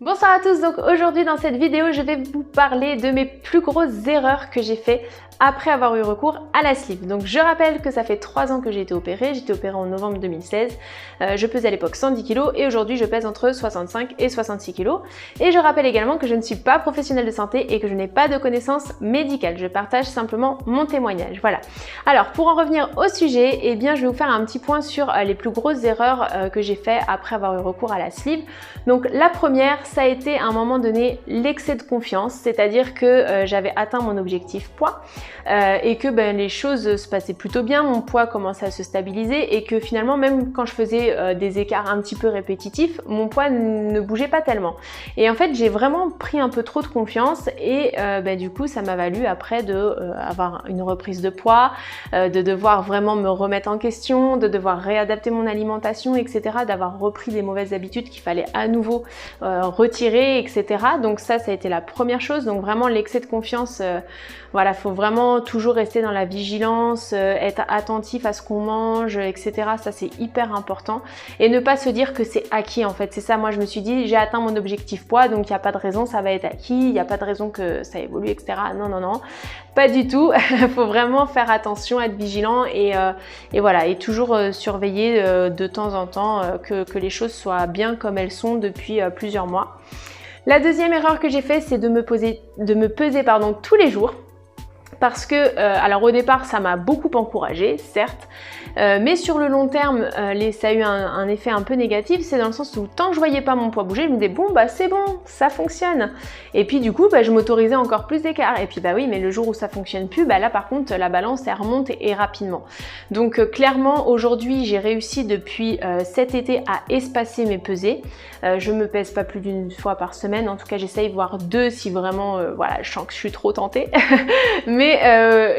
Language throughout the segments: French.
Bonsoir à tous, donc aujourd'hui dans cette vidéo je vais vous parler de mes plus grosses erreurs que j'ai fait après avoir eu recours à la sleeve. Donc je rappelle que ça fait 3 ans que j'ai été opérée en novembre 2016, je pesais à l'époque 110 kg et aujourd'hui je pèse entre 65 et 66 kg. Et je rappelle également que je ne suis pas professionnelle de santé et que je n'ai pas de connaissances médicales, je partage simplement mon témoignage, voilà. Alors pour en revenir au sujet, eh bien je vais vous faire un petit point sur les plus grosses erreurs que j'ai fait après avoir eu recours à la sleeve. Donc la première, ça a été à un moment donné l'excès de confiance, c'est-à-dire que j'avais atteint mon objectif poids et que les choses se passaient plutôt bien, mon poids commençait à se stabiliser et que finalement même quand je faisais des écarts un petit peu répétitifs, mon poids ne bougeait pas tellement. Et en fait j'ai vraiment pris un peu trop de confiance et du coup ça m'a valu après avoir une reprise de poids, de devoir vraiment me remettre en question, de devoir réadapter mon alimentation, etc., d'avoir repris des mauvaises habitudes qu'il fallait à nouveau retirer, etc. Donc ça a été la première chose. Donc vraiment l'excès de confiance, voilà, faut vraiment toujours rester dans la vigilance, être attentif à ce qu'on mange, etc. Ça c'est hyper important et ne pas se dire que c'est acquis en fait. C'est ça, moi je me suis dit j'ai atteint mon objectif poids donc il n'y a pas de raison, ça va être acquis, il n'y a pas de raison que ça évolue, etc. Non, non, non, pas du tout. Faut vraiment faire attention, être vigilant et voilà, et toujours surveiller de temps en temps que les choses soient bien comme elles sont depuis plusieurs mois. La deuxième erreur que j'ai fait, c'est de me peser tous les jours. Parce que, alors au départ, ça m'a beaucoup encouragée, certes, mais sur le long terme, ça a eu un effet un peu négatif, c'est dans le sens où tant que je voyais pas mon poids bouger, je me disais bon c'est bon, ça fonctionne. Et puis du coup, je m'autorisais encore plus d'écart. Et puis oui, mais le jour où ça fonctionne plus, là par contre, la balance elle remonte et rapidement. Donc clairement, aujourd'hui, j'ai réussi depuis cet été à espacer mes pesées. Je me pèse pas plus d'une fois par semaine, en tout cas j'essaye voire 2 si vraiment, voilà, je sens que je suis trop tentée. Mais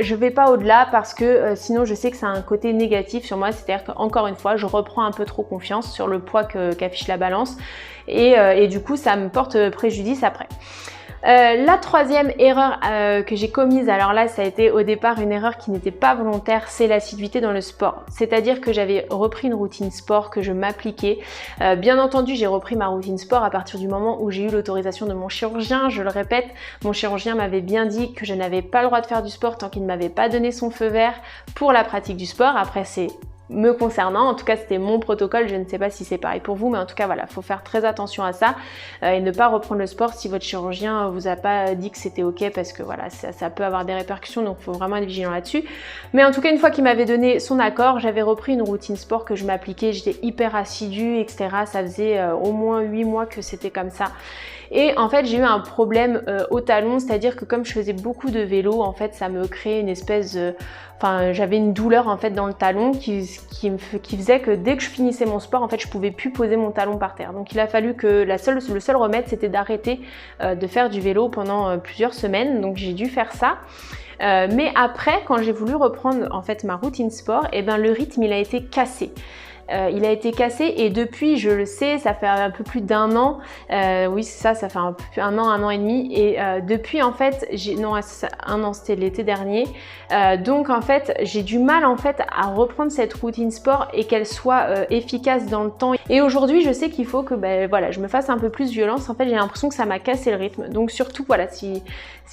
je vais pas au-delà parce que sinon je sais que ça a un côté négatif sur moi, c'est-à-dire qu'encore une fois je reprends un peu trop confiance sur le poids qu'affiche la balance et du coup ça me porte préjudice après. La troisième erreur que j'ai commise, alors là ça a été au départ une erreur qui n'était pas volontaire, c'est l'assiduité dans le sport. C'est-à-dire que j'avais repris une routine sport que je m'appliquais. Bien entendu j'ai repris ma routine sport à partir du moment où j'ai eu l'autorisation de mon chirurgien. Je le répète, mon chirurgien m'avait bien dit que je n'avais pas le droit de faire du sport tant qu'il ne m'avait pas donné son feu vert pour la pratique du sport. Après c'est me concernant, en tout cas c'était mon protocole, je ne sais pas si c'est pareil pour vous, mais en tout cas voilà, faut faire très attention à ça et ne pas reprendre le sport si votre chirurgien vous a pas dit que c'était ok, parce que voilà, ça peut avoir des répercussions, donc il faut vraiment être vigilant là-dessus. Mais en tout cas, une fois qu'il m'avait donné son accord, j'avais repris une routine sport que je m'appliquais, j'étais hyper assidue, etc. Ça faisait au moins 8 mois que c'était comme ça. Et en fait j'ai eu un problème au talon, c'est-à-dire que comme je faisais beaucoup de vélo, en fait ça me créait une espèce j'avais une douleur en fait dans le talon qui faisait que dès que je finissais mon sport, en fait je pouvais plus poser mon talon par terre. Donc il a fallu que le seul remède c'était d'arrêter de faire du vélo pendant plusieurs semaines, donc j'ai dû faire ça. Mais après, quand j'ai voulu reprendre en fait ma routine sport, le rythme il a été cassé. Il a été cassé et depuis, je le sais, ça fait un peu plus d'1 an, oui c'est ça fait un an et demi, et depuis en fait, non 1 an c'était l'été dernier, donc en fait j'ai du mal en fait à reprendre cette routine sport et qu'elle soit efficace dans le temps. Et aujourd'hui je sais qu'il faut que voilà, je me fasse un peu plus violence, en fait j'ai l'impression que ça m'a cassé le rythme. Donc surtout voilà, si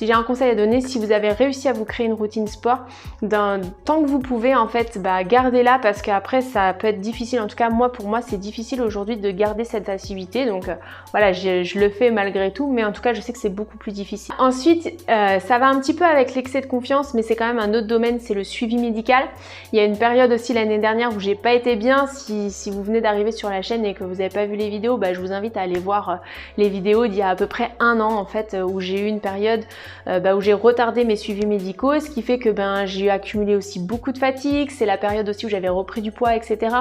j'ai un conseil à donner, si vous avez réussi à vous créer une routine sport, tant que vous pouvez en fait, gardez-la, parce qu'après ça peut être difficile. En tout cas pour moi c'est difficile aujourd'hui de garder cette assiduité, donc voilà, je le fais malgré tout, mais en tout cas je sais que c'est beaucoup plus difficile. Ensuite ça va un petit peu avec l'excès de confiance, mais c'est quand même un autre domaine, c'est le suivi médical. Il y a une période aussi l'année dernière où j'ai pas été bien. Si vous venez d'arriver sur la chaîne et que vous n'avez pas vu les vidéos, je vous invite à aller voir les vidéos d'il y a à peu près 1 an en fait, où j'ai eu une période où j'ai retardé mes suivis médicaux, ce qui fait que j'ai accumulé aussi beaucoup de fatigue. C'est la période aussi où j'avais repris du poids, etc.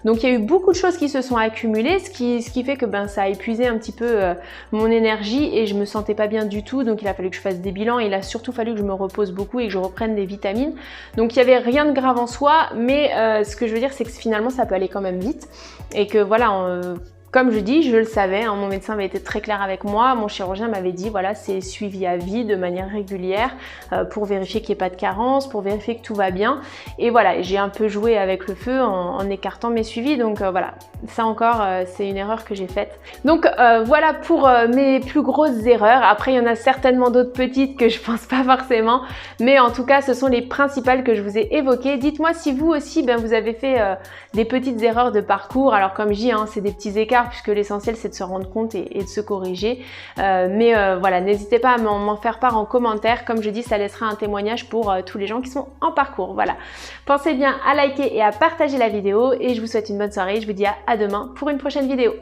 Donc il y a eu beaucoup de choses qui se sont accumulées, ce qui fait que ça a épuisé un petit peu mon énergie et je me sentais pas bien du tout. Donc il a fallu que je fasse des bilans, et il a surtout fallu que je me repose beaucoup et que je reprenne des vitamines. Donc il n'y avait rien de grave en soi, mais ce que je veux dire c'est que finalement ça peut aller quand même vite et que voilà, Comme je dis, je le savais, hein, mon médecin avait été très clair avec moi, mon chirurgien m'avait dit voilà, c'est suivi à vie de manière régulière pour vérifier qu'il n'y ait pas de carence, pour vérifier que tout va bien. Et voilà, j'ai un peu joué avec le feu en écartant mes suivis, donc voilà, ça encore c'est une erreur que j'ai faite. Donc voilà pour mes plus grosses erreurs. Après il y en a certainement d'autres petites que je pense pas forcément, mais en tout cas ce sont les principales que je vous ai évoquées. Dites-moi si vous aussi vous avez fait des petites erreurs de parcours. Alors comme je dis, hein, c'est des petits écarts puisque l'essentiel c'est de se rendre compte et de se corriger. Mais voilà, n'hésitez pas à m'en faire part en commentaire. Comme je dis, ça laissera un témoignage pour tous les gens qui sont en parcours. Voilà. Pensez bien à liker et à partager la vidéo et je vous souhaite une bonne soirée. Je vous dis à demain pour une prochaine vidéo.